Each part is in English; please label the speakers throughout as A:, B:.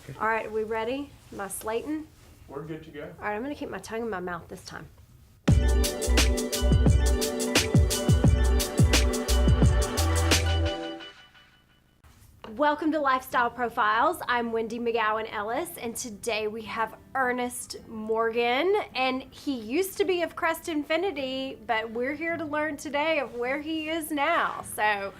A: Okay.
B: All right, are we ready? Am I slating?
A: We're good to go.
B: All right, I'm going to keep my tongue in my mouth this time. Welcome to Lifestyle Profiles. I'm Wendy McGowan Ellis, and today we have Earnest Morgan. And he used to be of Crest Infinity, but we're here to learn today of where he is now. So,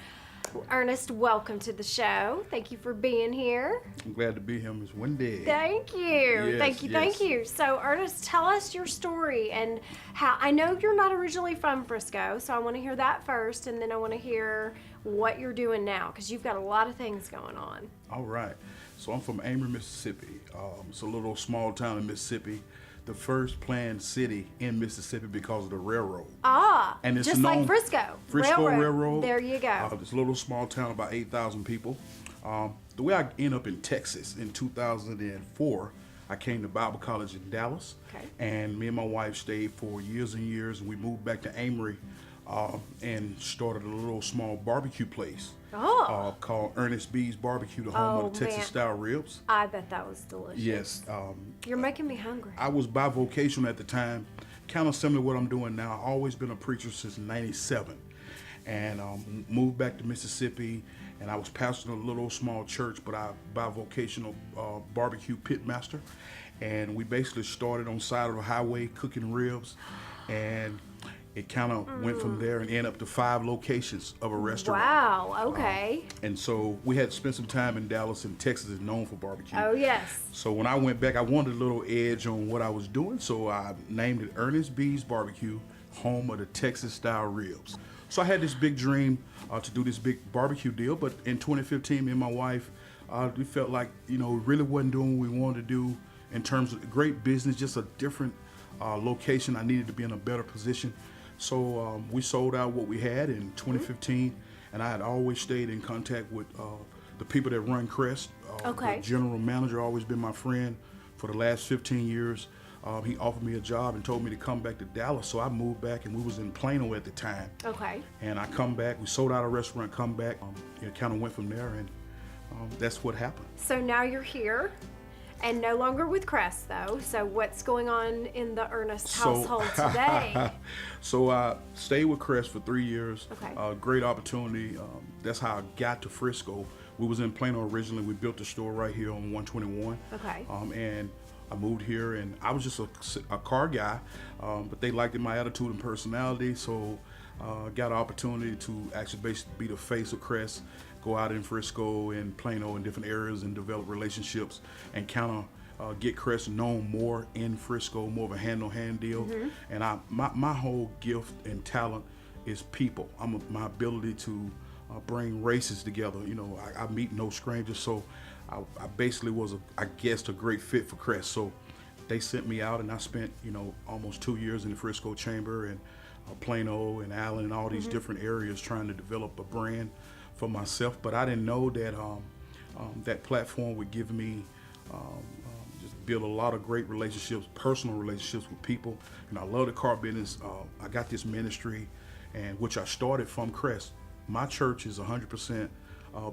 B: Ernest, welcome to the show. Thank you for being here.
A: I'm glad to be here, Miss Wendy.
B: Thank you.
A: Yes,
B: Thank you.
A: yes.
B: Thank you. So, Ernest, tell us your story and how. I know you're not originally from Frisco, so I want to hear that first, and then I want to hear what you're doing now, because you've got a lot of things going on.
A: All right. So I'm from Amory, Mississippi. It's a little small town in Mississippi. The first planned city in Mississippi because of the railroad.
B: And it's just like Frisco.
A: Frisco Railroad.
B: There you go.
A: This little small town, about 8,000 people. The way I ended up in Texas in 2004, I came to Bible College in Dallas.
B: Okay.
A: And me and my wife stayed for years and years, and we moved back to Amory and started a little small barbecue place called Earnest B's Barbecue, the home of the Texas style ribs.
B: I bet that was delicious.
A: Yes.
B: You're making me hungry.
A: I was bivocational at the time, kind of similar to what I'm doing now. I've always been a preacher since '97, and moved back to Mississippi, and I was pastoring a little small church, but I bivocational barbecue pit master, and we basically started on the side of the highway cooking ribs, and it kind of went from there and ended up to 5 locations of a restaurant.
B: Wow, okay.
A: And so we had to spend some time in Dallas, and Texas is known for barbecue.
B: Oh, yes.
A: So when I went back, I wanted a little edge on what I was doing, so I named it Earnest B's Barbecue, home of the Texas style ribs. So I had this big dream to do this big barbecue deal, but in 2015, me and my wife, we felt like, we really wasn't doing what we wanted to do in terms of great business, just a different location. I needed to be in a better position. So we sold out what we had in 2015, and I had always stayed in contact with the people that run Crest.
B: Okay.
A: The general manager always been my friend for the last 15 years. He offered me a job and told me to come back to Dallas, so I moved back, and we was in Plano at the time.
B: Okay.
A: And I come back, we sold out a restaurant, come back, it kind of went from there, and that's what happened.
B: So now you're here. And no longer with Crest, though. So what's going on in the Earnest household today?
A: So I stayed with Crest for 3 years.
B: Okay.
A: Great opportunity. That's how I got to Frisco. We was in Plano originally. We built a store right here on 121.
B: Okay.
A: And I moved here, and I was just a car guy, but they liked my attitude and personality, so got an opportunity to actually basically be the face of Crest, go out in Frisco and Plano and different areas and develop relationships and kind of get Crest known more in Frisco, more of a hand-on-hand deal. Mm-hmm. And my whole gift and talent is people. My ability to bring races together. I meet no strangers, so I basically was a great fit for Crest. So they sent me out, and I spent almost 2 years in the Frisco chamber and Plano and Allen and all these different areas trying to develop a brand for myself. But I didn't know that that platform would give me just build a lot of great relationships, personal relationships with people. And I love the car business. I got this ministry, and which I started from Crest. My church is 100%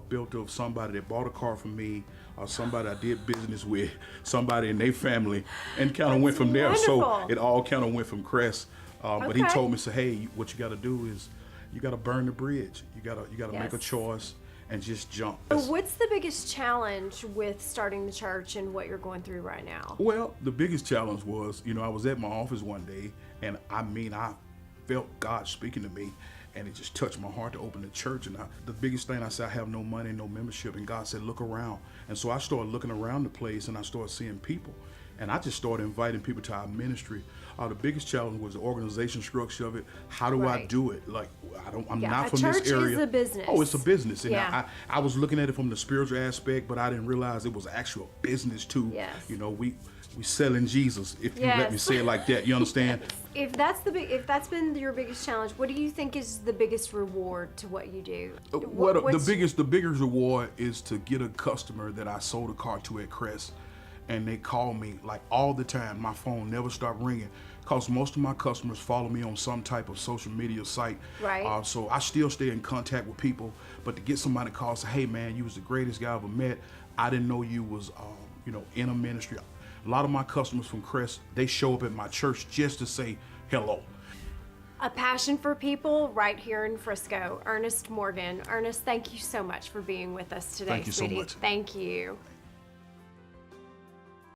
A: built of somebody that bought a car from me, or somebody I did business with, somebody in their family, and kind of went from there.
B: Wonderful.
A: So it all kind of went from Crest. But he told me, hey, what you got to do is you got to burn the bridge. You got to make a choice and just jump.
B: So what's the biggest challenge with starting the church and what you're going through right now?
A: Well, the biggest challenge was, I was at my office one day, and I felt God speaking to me, and it just touched my heart to open the church. And the biggest thing, I said, I have no money, no membership. And God said, look around. And so I started looking around the place, and I started seeing people. And I just started inviting people to our ministry. The biggest challenge was the organization structure of it. How do I do it? Like, I'm not from this area.
B: Church is a business.
A: Oh, it's a business. And
B: yeah.
A: I was looking at it from the spiritual aspect, but I didn't realize it was actual business too.
B: Yes.
A: We selling Jesus, if you let me say it like that. You understand?
B: If that's been your biggest challenge, what do you think is the biggest reward to what you do?
A: The biggest reward is to get a customer that I sold a car to at Crest, and they call me like all the time. My phone never stopped ringing, because most of my customers follow me on some type of social media site.
B: Right.
A: So I still stay in contact with people, but to get somebody to call and say, hey man, you was the greatest guy I ever met. I didn't know you was in a ministry. A lot of my customers from Crest, they show up at my church just to say hello.
B: A passion for people right here in Frisco. Earnest Morgan. Ernest, thank you so much for being with us today,
A: Thank you so
B: sweetie.
A: much.
B: Thank you.